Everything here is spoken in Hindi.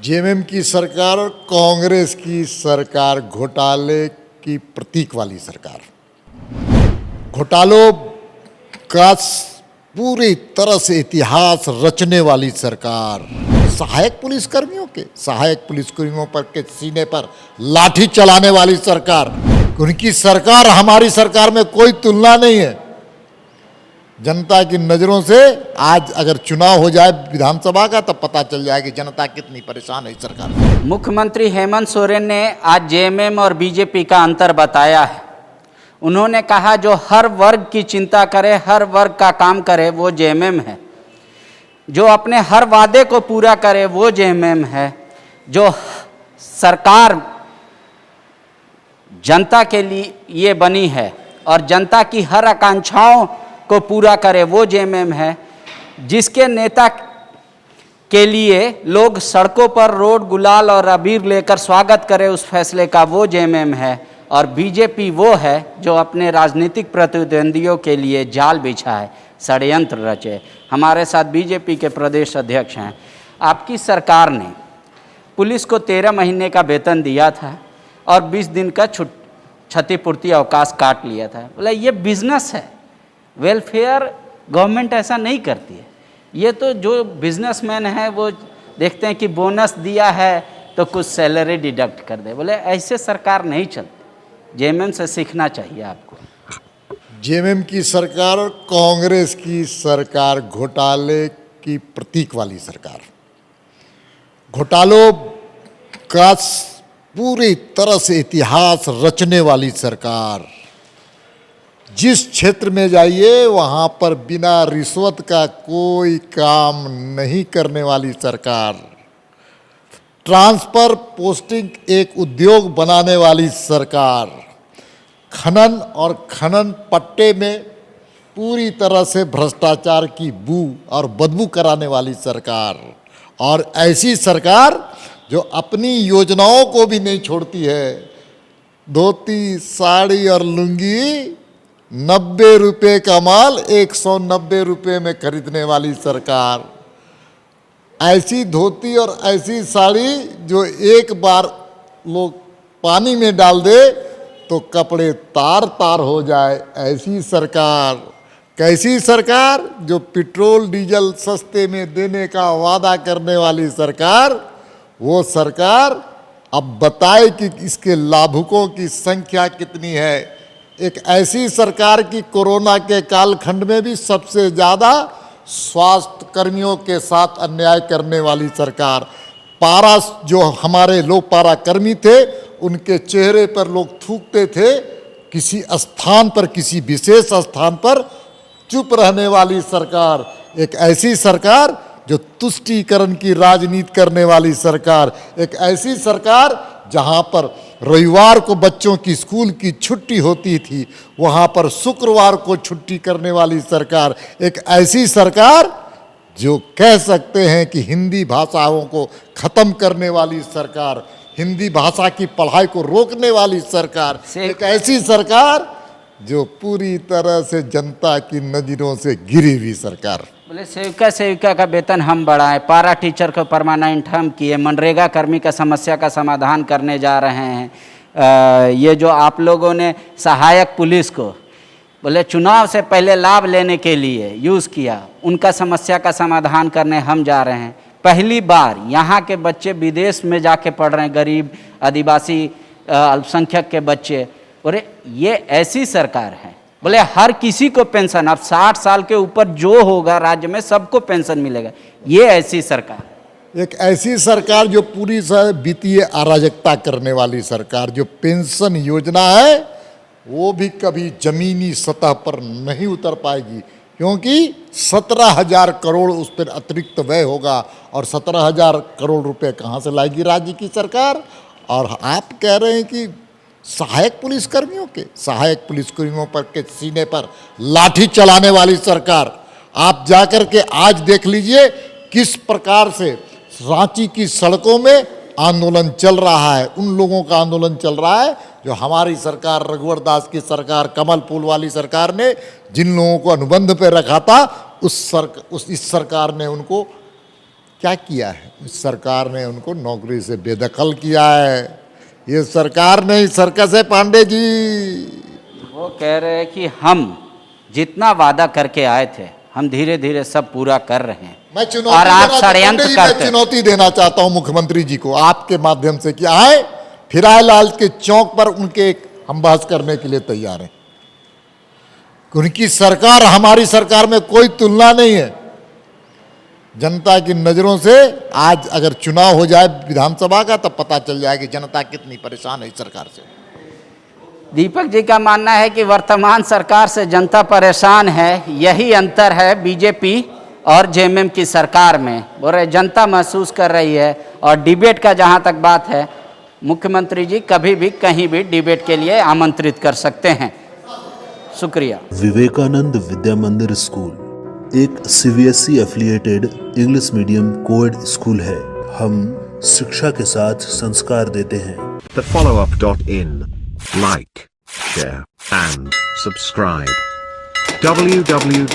जेएमएम की सरकार और कांग्रेस की सरकार घोटाले की प्रतीक वाली सरकार, घोटालों का पूरी तरह से इतिहास रचने वाली सरकार, सहायक पुलिसकर्मियों पर के सीने पर लाठी चलाने वाली सरकार। उनकी सरकार हमारी सरकार में कोई तुलना नहीं है। जनता की नज़रों से आज अगर चुनाव हो जाए विधानसभा का तब पता चल जाए कि जनता कितनी परेशान है इस सरकार से। मुख्यमंत्री हेमंत सोरेन ने आज जेएमएम और बीजेपी का अंतर बताया है। उन्होंने कहा जो हर वर्ग की चिंता करे, हर वर्ग का काम करे वो जेएमएम है। जो अपने हर वादे को पूरा करे वो जेएमएम है। जो सरकार जनता के लिए बनी है और जनता की हर आकांक्षाओं को पूरा करे वो जेएमएम है। जिसके नेता के लिए लोग सड़कों पर रोड गुलाल और अबीर लेकर स्वागत करे उस फैसले का वो जेएमएम है। और बीजेपी वो है जो अपने राजनीतिक प्रतिद्वंदियों के लिए जाल बिछाए, षड्यंत्र रचे। हमारे साथ बीजेपी के प्रदेश अध्यक्ष हैं। आपकी सरकार ने पुलिस को 13 महीने का वेतन दिया था और 20 दिन का क्षतिपूर्ति अवकाश काट लिया था। बोला ये बिजनेस है, वेलफेयर गवर्नमेंट ऐसा नहीं करती है। ये तो जो बिजनेसमैन है वो देखते हैं कि बोनस दिया है तो कुछ सैलरी डिडक्ट कर दे। बोले ऐसे सरकार नहीं चलती। जेएमएम से सीखना चाहिए आपको। जेएमएम की सरकार और कांग्रेस की सरकार घोटाले की प्रतीक वाली सरकार, घोटालों का पूरी तरह से इतिहास रचने वाली सरकार। जिस क्षेत्र में जाइए वहाँ पर बिना रिश्वत का कोई काम नहीं करने वाली सरकार। ट्रांसफर पोस्टिंग एक उद्योग बनाने वाली सरकार। खनन और खनन पट्टे में पूरी तरह से भ्रष्टाचार की बू और बदबू कराने वाली सरकार। और ऐसी सरकार जो अपनी योजनाओं को भी नहीं छोड़ती है। धोती, साड़ी और लुंगी 90 रुपये का माल 190 रुपये में खरीदने वाली सरकार। ऐसी धोती और ऐसी साड़ी जो एक बार लोग पानी में डाल दे तो कपड़े तार तार हो जाए, ऐसी सरकार। कैसी सरकार जो पेट्रोल डीजल सस्ते में देने का वादा करने वाली सरकार। वो सरकार अब बताए कि इसके लाभुकों की संख्या कितनी है। एक ऐसी सरकार की कोरोना के कालखंड में भी सबसे ज़्यादा स्वास्थ्य कर्मियों के साथ अन्याय करने वाली सरकार। पारा जो हमारे लोग पारा कर्मी थे उनके चेहरे पर लोग थूकते थे, किसी स्थान पर, किसी विशेष स्थान पर चुप रहने वाली सरकार। एक ऐसी सरकार जो तुष्टीकरण की राजनीति करने वाली सरकार। एक ऐसी सरकार जहां पर रविवार को बच्चों की स्कूल की छुट्टी होती थी वहां पर शुक्रवार को छुट्टी करने वाली सरकार। एक ऐसी सरकार जो कह सकते हैं कि हिंदी भाषाओं को ख़त्म करने वाली सरकार, हिंदी भाषा की पढ़ाई को रोकने वाली सरकार। एक ऐसी सरकार जो पूरी तरह से जनता की नज़रों से गिरी हुई सरकार। बोले सेविका का वेतन हम बढ़ाएं, पारा टीचर को परमानेंट हम किए, मनरेगा कर्मी का समस्या का समाधान करने जा रहे हैं। ये जो आप लोगों ने सहायक पुलिस को बोले चुनाव से पहले लाभ लेने के लिए यूज़ किया, उनका समस्या का समाधान करने हम जा रहे हैं। पहली बार यहाँ के बच्चे विदेश में जाके पढ़ रहे हैं, गरीब आदिवासी अल्पसंख्यक के बच्चे। बोले ये ऐसी सरकार है। बोले हर किसी को पेंशन, अब 60 साल के ऊपर जो होगा राज्य में सबको पेंशन मिलेगा। ये ऐसी सरकार, एक ऐसी सरकार जो पूरी वित्तीय अराजकता करने वाली सरकार। जो पेंशन योजना है वो भी कभी जमीनी सतह पर नहीं उतर पाएगी क्योंकि 17,000 करोड़ उस पर अतिरिक्त व्यय होगा और 17,000 करोड़ रुपए कहाँ से लाएगी राज्य की सरकार। और आप कह रहे हैं कि सहायक पुलिसकर्मियों पर के सीने पर लाठी चलाने वाली सरकार। आप जाकर के आज देख लीजिए किस प्रकार से रांची की सड़कों में आंदोलन चल रहा है। उन लोगों का आंदोलन चल रहा है जो हमारी सरकार, रघुवर दास की सरकार, कमल फूल वाली सरकार ने जिन लोगों को अनुबंध पे रखा था इस सरकार ने उनको क्या किया है? इस सरकार ने उनको नौकरी से बेदखल किया है। ये सरकार नहीं, सर्कस है पांडे जी। वो कह रहे हैं कि हम जितना वादा करके आए थे हम धीरे धीरे सब पूरा कर रहे हैं मैं और आप षड्यंत्र मैं करते हैं। चुनौती देना चाहता हूं मुख्यमंत्री जी को आपके माध्यम से कि आए फिरायलाल के चौक पर उनके हम बहस करने के लिए तैयार हैं। उनकी सरकार हमारी सरकार में कोई तुलना नहीं है। जनता की नजरों से आज अगर चुनाव हो जाए विधानसभा का तब पता चल जाए कि जनता कितनी परेशान है इस सरकार से। दीपक जी का मानना है कि वर्तमान सरकार से जनता परेशान है, यही अंतर है बीजेपी और जेएमएम की सरकार में। बोल रहे जनता महसूस कर रही है। और डिबेट का जहाँ तक बात है, मुख्यमंत्री जी कभी भी कहीं भी डिबेट के लिए आमंत्रित कर सकते हैं। शुक्रिया। विवेकानंद विद्या मंदिर स्कूल एक CBSE affiliated English medium coed school है। हम शिक्षा के साथ संस्कार देते हैं। thefollowup.in. Like, share, and subscribe. www